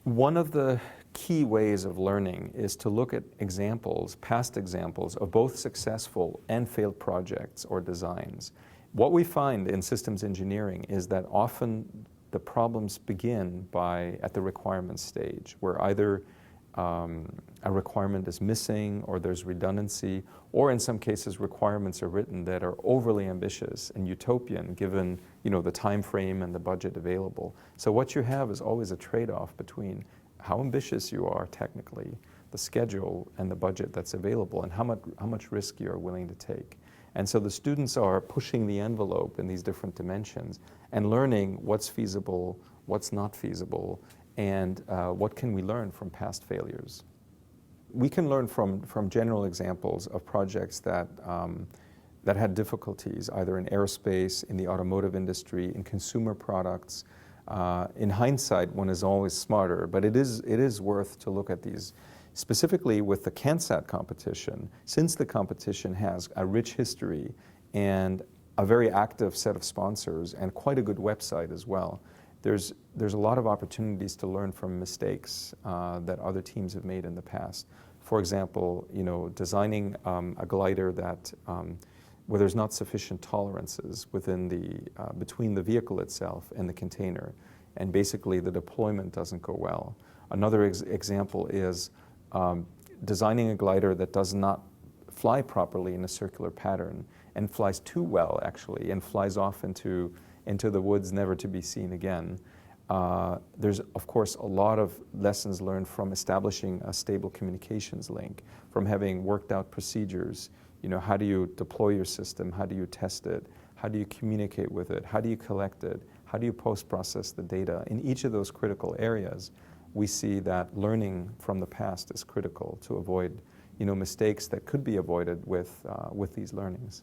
One of the key ways of learning is to look at examples, past examples, of both successful and failed projects or designs. What we find in systems engineering is that often the problems begin at the requirement stage, where either a requirement is missing or there's redundancy, or in some cases requirements are written that are overly ambitious and utopian given the time frame and the budget available. So what you have is always a trade-off between how ambitious you are technically, the schedule and the budget that's available, and how much risk you're willing to take. And so the students are pushing the envelope in these different dimensions and learning what's feasible, what's not feasible, and what can we learn from past failures. We can learn from general examples of projects that had difficulties, either in aerospace, in the automotive industry, in consumer products. In hindsight, one is always smarter, but it is worth to look at these. Specifically with the CANSAT competition, since the competition has a rich history and a very active set of sponsors and quite a good website as well, there's a lot of opportunities to learn from mistakes that other teams have made in the past. For example, designing a glider that where there's not sufficient tolerances between the vehicle itself and the container, and basically the deployment doesn't go well. Another example is designing a glider that does not fly properly in a circular pattern and flies too well, actually, and flies off into the woods never to be seen again. There's, of course, a lot of lessons learned from establishing a stable communications link, from having worked out procedures. How do you deploy your system? How do you test it? How do you communicate with it? How do you collect it? How do you post-process the data? In each of those critical areas, we see that learning from the past is critical to avoid mistakes that could be avoided with these learnings.